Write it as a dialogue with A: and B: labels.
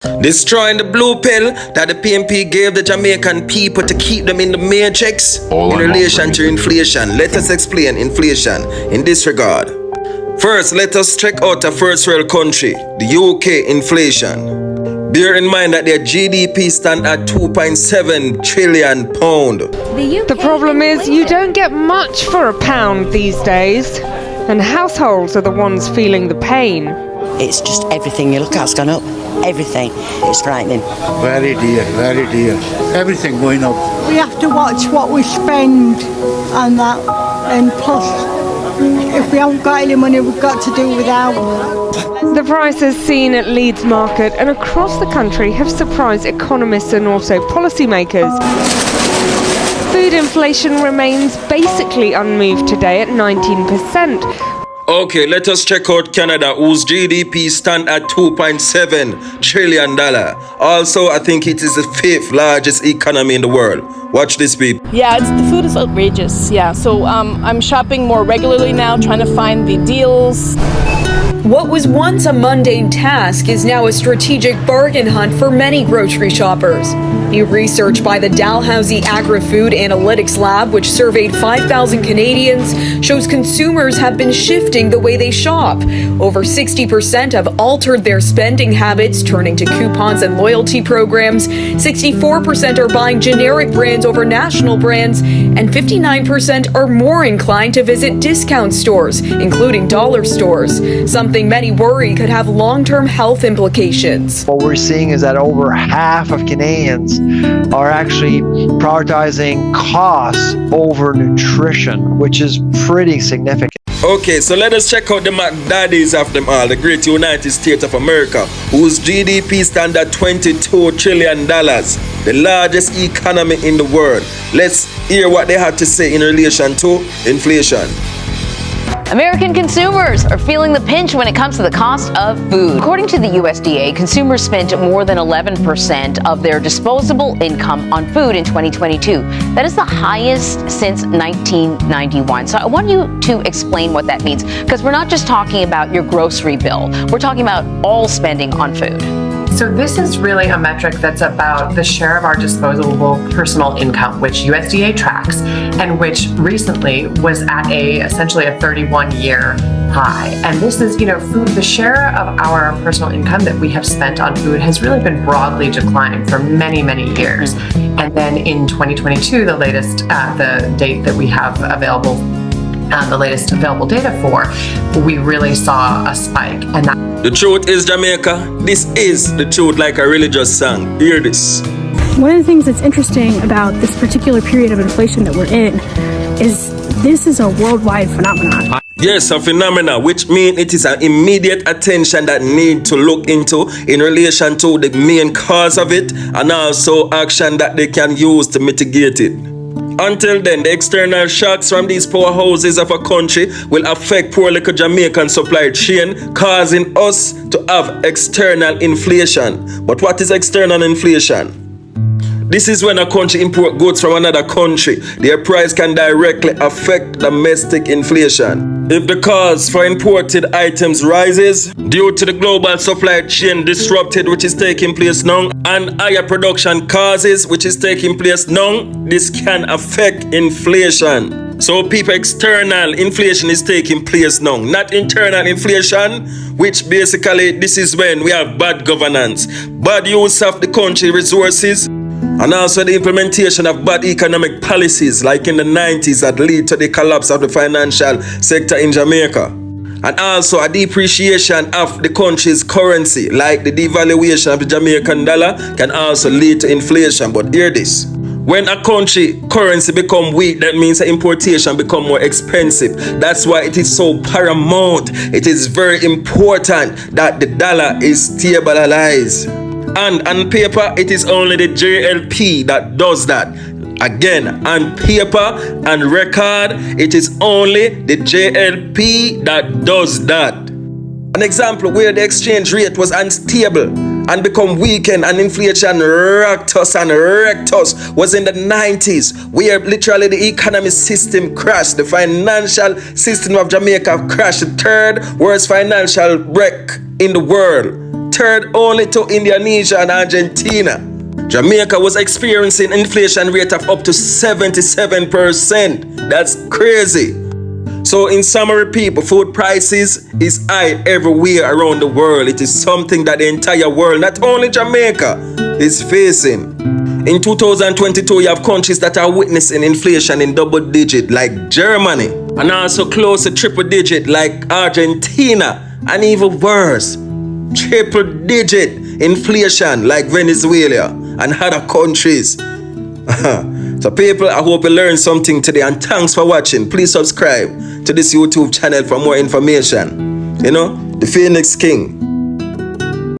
A: Destroying the blue pill that the PNP gave the Jamaican people to keep them in the matrix in relation to inflation. Let us explain inflation in this regard. First, let us check out a first world country, the UK inflation. Bear in mind that their GDP stand at £2.7 trillion.
B: The problem is you don't get much for £1 these days, and households are the ones feeling the pain.
C: It's just everything you look at's gone up. Everything. It's frightening.
D: Very dear, very dear. Everything going up.
E: We have to watch what we spend on that, and plus, if we haven't got any money, we've got to do without.
B: The prices seen at Leeds Market and across the country have surprised economists and also policymakers. Food inflation remains basically unmoved today at 19%.
A: Okay, let us check out Canada, whose GDP stand at $2.7 trillion. Also, I think it is the 5th largest economy in the world. Watch this, people.
F: Yeah, the food is outrageous. Yeah, so I'm shopping more regularly now, trying to find the deals.
G: What was once a mundane task is now a strategic bargain hunt for many grocery shoppers. New research by the Dalhousie Agri-Food Analytics Lab, which surveyed 5,000 Canadians, shows consumers have been shifting the way they shop. Over 60% have altered their spending habits, turning to coupons and loyalty programs. 64% are buying generic brands over national brands, and 59% are more inclined to visit discount stores, including dollar stores, something many worry could have long-term health implications.
H: What we're seeing is that over half of Canadians are actually prioritizing costs over nutrition, which is pretty significant.
A: Okay, so let us check out the McDaddies of them all, the great United States of America, whose GDP stand at $22 trillion, the largest economy in the world. Let's hear what they had to say in relation to inflation.
I: American consumers are feeling the pinch when it comes to the cost of food. According to the USDA, consumers spent more than 11% of their disposable income on food in 2022. That is the highest since 1991. So I want you to explain what that means, because we're not just talking about your grocery bill. We're talking about all spending on food.
J: So this is really a metric that's about the share of our disposable personal income, which USDA tracks, and which recently was at essentially a 31-year high. And this is, food, the share of our personal income that we have spent on food has really been broadly declining for many, many years. And then in 2022, the latest, the date that we have available, the latest available data for, we really saw a spike. And that
A: the truth is, Jamaica, this is the truth, like I really just sang. Hear this.
K: One of the things that's interesting about this particular period of inflation that we're in is this is a worldwide phenomenon.
A: Yes, a phenomena, which means it is an immediate attention that need to look into in relation to the main cause of it, and also action that they can use to mitigate it. Until then, the external shocks from these powerhouses of a country will affect poor little Jamaican supply chain, causing us to have external inflation. But what is external inflation? This is when a country import goods from another country. Their price can directly affect domestic inflation. If the cost for imported items rises due to the global supply chain disrupted, which is taking place now, and higher production causes, which is taking place now, this can affect inflation. So people, external inflation is taking place now, not internal inflation, which basically this is when we have bad governance, bad use of the country resources, and also the implementation of bad economic policies like in the 90s that lead to the collapse of the financial sector in Jamaica. And also a depreciation of the country's currency, like the devaluation of the Jamaican dollar, can also lead to inflation. But hear this. When a country currency become weak, that means the importation become more expensive. That's why it is so paramount. It is very important that the dollar is stabilized. And on paper, it is only the JLP that does that. Again, on paper and record, it is only the JLP that does that. An example where the exchange rate was unstable and become weakened and inflation wrecked us was in the 90s, where literally the economic system crashed. The financial system of Jamaica crashed, the third worst financial wreck in the world. third only to Indonesia and Argentina. Jamaica was experiencing inflation rate of up to 77%. That's crazy. So in summary, people, food prices is high everywhere around the world. It is something that the entire world, not only Jamaica, is facing. In 2022, you have countries that are witnessing inflation in double digit like Germany, and also close to triple digit like Argentina, and even worse, triple digit inflation like Venezuela and other countries. So people, I hope you learned something today, and thanks for watching. Please subscribe to this YouTube channel for more information. You know, the Phoenix King.